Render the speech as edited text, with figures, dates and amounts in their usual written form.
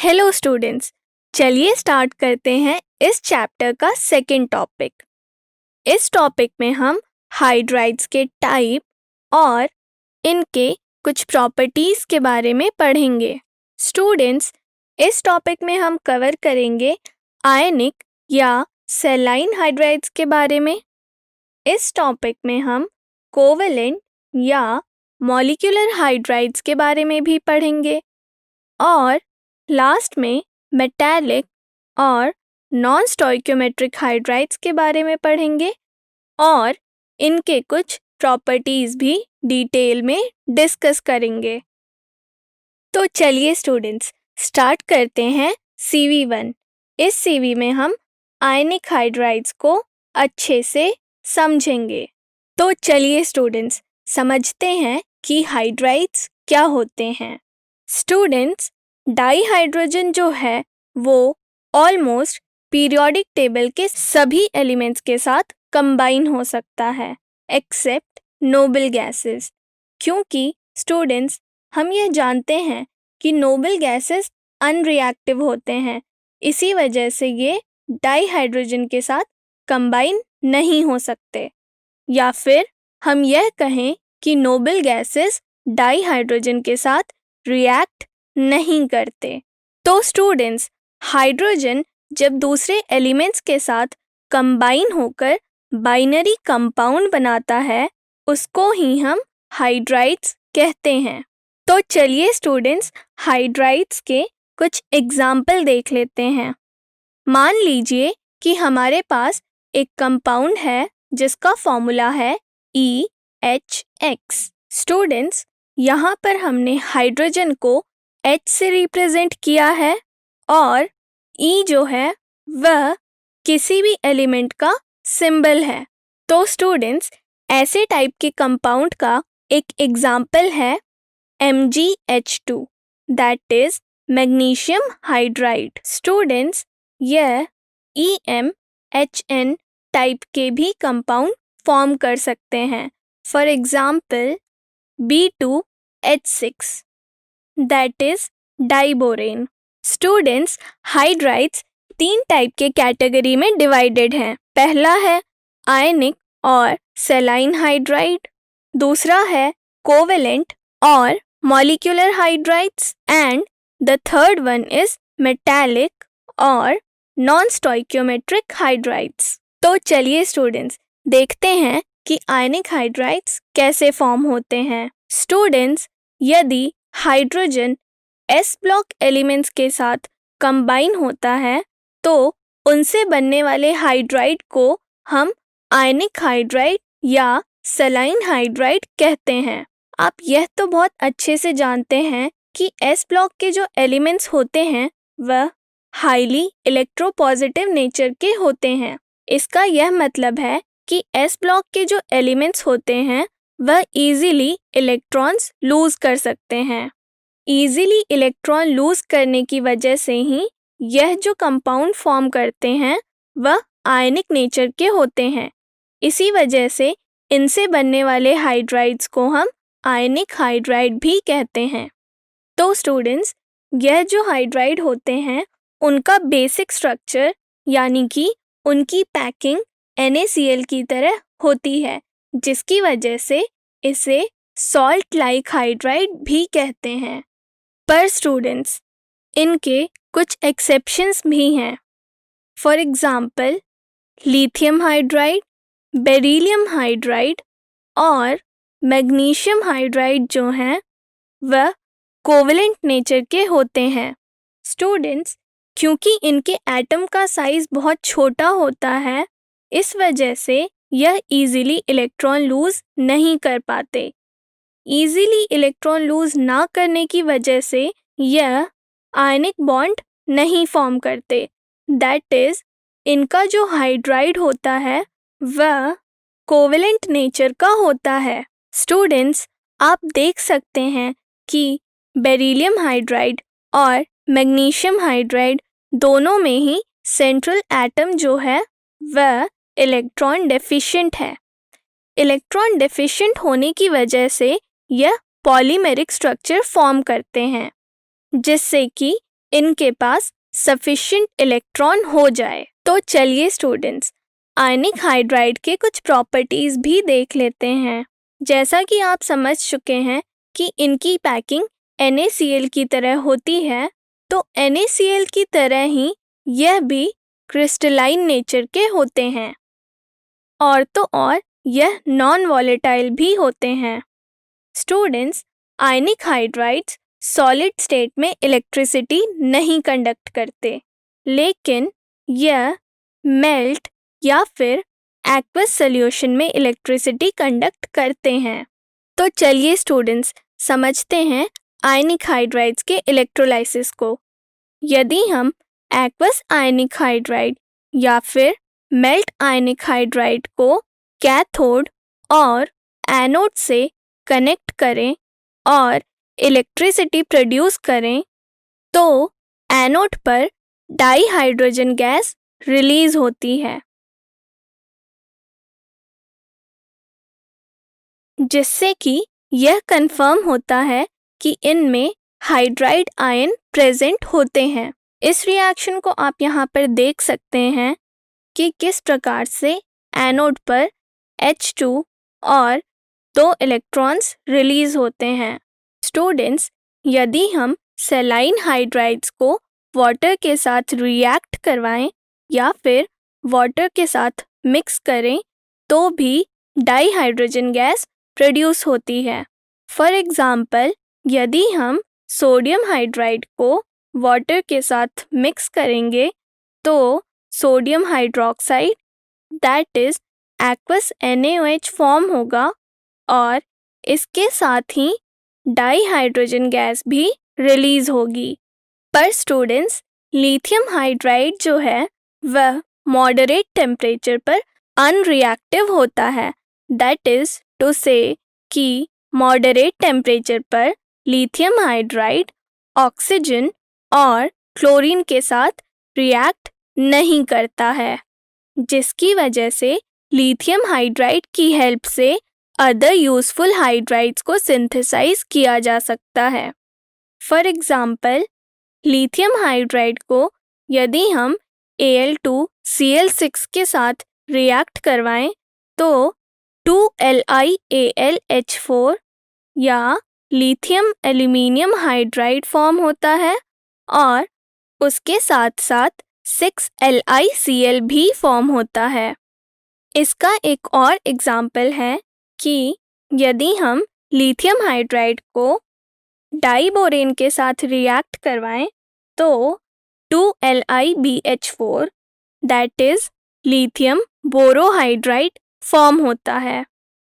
Hello students, चलिए start करते हैं इस चैप्टर का सेकंड टॉपिक। इस टॉपिक में हम हाइड्राइड्स के टाइप और इनके कुछ प्रॉपर्टीज के बारे में पढ़ेंगे। स्टूडेंट्स, इस टॉपिक में हम कवर करेंगे आयनिक या सैलाइन हाइड्राइड्स के बारे में। इस टॉपिक में हम कोवेलेंट या मॉलिक्यूलर हाइड्राइड्स के बारे में भी पढ़ेंगे और लास्ट में मेटालिक और नॉन स्टोइकियोमेट्रिक हाइड्राइड्स के बारे में पढ़ेंगे और इनके कुछ प्रॉपर्टीज भी डिटेल में डिस्कस करेंगे। तो चलिए स्टूडेंट्स, स्टार्ट करते हैं CV1। इस CV में हम आयनिक हाइड्राइड्स को अच्छे से समझेंगे। तो चलिए स्टूडेंट्स, समझते हैं कि हाइड्राइड्स क्या होते हैं। स्टूडेंट्स, डाईहाइड्रोजन जो है वो ऑलमोस्ट पीरियोडिक टेबल के सभी एलिमेंट्स के साथ कंबाइन हो सकता है एक्सेप्ट नोबल गैसेस, क्योंकि स्टूडेंट्स हम यह जानते हैं कि नोबल गैसेस अनरिएक्टिव होते हैं, इसी वजह से ये डाईहाइड्रोजन के साथ कंबाइन नहीं हो सकते। या फिर हम यह कहें कि नोबल गैसेस डाईहाइड्रोजन के साथ रिएक्ट नहीं करते। तो स्टूडेंट्स, हाइड्रोजन जब दूसरे एलिमेंट्स के साथ कंबाइन होकर बाइनरी कंपाउंड बनाता है, उसको ही हम हाइड्राइड्स कहते हैं। तो चलिए स्टूडेंट्स, हाइड्राइड्स के कुछ एग्जाम्पल देख लेते हैं। मान लीजिए कि हमारे पास एक कंपाउंड है जिसका फॉर्मूला है EHX। स्टूडेंट्स, यहाँ पर हमने हाइड्रोजन को H से रिप्रेजेंट किया है और E जो है वह किसी भी एलिमेंट का सिंबल है। तो स्टूडेंट्स, ऐसे टाइप के कंपाउंड का एक एग्जाम्पल है MgH2, that is magnesium hydride. Students, यह EMHN टाइप के भी कंपाउंड फॉर्म कर सकते हैं। For example B2H6, that is diborane. Students, hydrides 3 type के कैटेगरी में डिवाइडेड हैं। पहला है आयनिक और सैलाइन हाइड्राइड, दूसरा है कोवेलेंट और molecular hydrides and the third one is metallic और नॉन स्टोइकियोमेट्रिक हाइड्राइड्स। तो चलिए स्टूडेंट्स, देखते हैं कि आयनिक हाइड्राइड्स कैसे फॉर्म होते हैं। स्टूडेंट्स, यदि हाइड्रोजन S ब्लॉक एलिमेंट्स के साथ कंबाइन होता है तो उनसे बनने वाले हाइड्राइड को हम आयनिक हाइड्राइड या सैलाइन हाइड्राइड कहते हैं। आप यह तो बहुत अच्छे से जानते हैं कि S ब्लॉक के जो एलिमेंट्स होते हैं वह हाईली इलेक्ट्रोपॉजिटिव नेचर के होते हैं। इसका यह मतलब है कि S ब्लॉक के जो एलिमेंट्स होते हैं वह इजीली इलेक्ट्रॉन्स लूज कर सकते हैं। इजीली इलेक्ट्रॉन लूज करने की वजह से ही यह जो कंपाउंड फॉर्म करते हैं वह आयनिक नेचर के होते हैं। इसी वजह से इनसे बनने वाले हाइड्राइड्स को हम आयनिक हाइड्राइड भी कहते हैं। तो स्टूडेंट्स, यह जो हाइड्राइड होते हैं उनका बेसिक स्ट्रक्चर यानी कि उनकी पैकिंग NaCl की तरह होती है, जिसकी वजह से इसे सॉल्ट लाइक हाइड्राइड भी कहते हैं। पर स्टूडेंट्स, इनके कुछ एक्सेप्शंस भी हैं। For example lithium hydride, beryllium hydride और मैग्नीशियम हाइड्राइड जो हैं वह कोवेलेंट नेचर के होते हैं। स्टूडेंट्स, क्योंकि इनके एटम का साइज बहुत छोटा होता है, इस वजह से यह इजीली इलेक्ट्रॉन लूज नहीं कर पाते। इजीली इलेक्ट्रॉन लूज ना करने की वजह से यह आयनिक बॉन्ड नहीं फॉर्म करते। दैट इज, इनका जो हाइड्राइड होता है वह कोवेलेंट नेचर का होता है। स्टूडेंट्स, आप देख सकते हैं कि बेरिलियम हाइड्राइड और मैग्नीशियम हाइड्राइड दोनों में ही सेंट्रल एटम जो है वह इलेक्ट्रॉन डेफिशिएंट है। इलेक्ट्रॉन डेफिशिएंट होने की वजह से यह पॉलीमेरिक स्ट्रक्चर फॉर्म करते हैं, जिससे कि इनके पास सफिशिएंट इलेक्ट्रॉन हो जाए। तो चलिए स्टूडेंट्स, आयनिक हाइड्राइड के कुछ प्रॉपर्टीज भी देख लेते हैं। जैसा कि आप समझ चुके हैं कि इनकी पैकिंग NaCl की तरह होती है, तो NaCl की तरह ही यह भी क्रिस्टलाइन नेचर के होते हैं और तो और यह नॉन वॉलेटाइल भी होते हैं। स्टूडेंट्स, आयनिक हाइड्राइड्स सॉलिड स्टेट में इलेक्ट्रिसिटी नहीं कंडक्ट करते, लेकिन यह मेल्ट या फिर एक्वस सॉल्यूशन में इलेक्ट्रिसिटी कंडक्ट करते हैं। तो चलिए स्टूडेंट्स, समझते हैं आयनिक हाइड्राइड्स के इलेक्ट्रोलाइसिस को। यदि हम एक्वस आयनिक हाइड्राइड या फिर मेल्ट आयनिक हाइड्राइड को कैथोड और एनोड से कनेक्ट करें और इलेक्ट्रिसिटी प्रोड्यूस करें, तो एनोड पर डाई हाइड्रोजन गैस रिलीज होती है, जिससे कि यह कंफर्म होता है कि इनमें हाइड्राइड आयन प्रेजेंट होते हैं। इस रिएक्शन को आप यहाँ पर देख सकते हैं कि किस प्रकार से एनोड पर H2 और 2 इलेक्ट्रॉन्स रिलीज होते हैं। स्टूडेंट्स, यदि हम सेलाइन हाइड्राइड्स को वाटर के साथ रिएक्ट करवाएं या फिर वाटर के साथ मिक्स करें, तो भी डाई हाइड्रोजन गैस प्रोड्यूस होती है। फॉर एग्जाम्पल, यदि हम सोडियम हाइड्राइड को वाटर के साथ मिक्स करेंगे, तो sodium hydroxide that is aqueous NaOH form होगा और इसके साथ ही डाई हाइड्रोजन गैस भी रिलीज होगी। पर स्टूडेंट्स, लिथियम हाइड्राइड जो है वह मॉडरेट टेम्परेचर पर अनरिएक्टिव होता है। दैट इज टू से कि मॉडरेट टेम्परेचर पर लिथियम हाइड्राइड ऑक्सीजन और क्लोरीन के साथ रिएक्ट नहीं करता है, जिसकी वजह से लिथियम हाइड्राइड की हेल्प से अदर यूजफुल हाइड्राइड्स को सिंथेसाइज किया जा सकता है। फॉर एग्जाम्पल, लिथियम हाइड्राइड को यदि हम Al2Cl6 के साथ रिएक्ट करवाएं, तो 2LiAlH4 या लिथियम एल्यूमिनियम हाइड्राइड फॉर्म होता है और उसके साथ साथ 6LiCl भी फॉर्म होता है। इसका एक और एग्जाम्पल है कि यदि हम लिथियम हाइड्राइड को डाइबोरेन के साथ रिएक्ट करवाएं, तो 2LiBH4 that is lithium borohydride form होता है।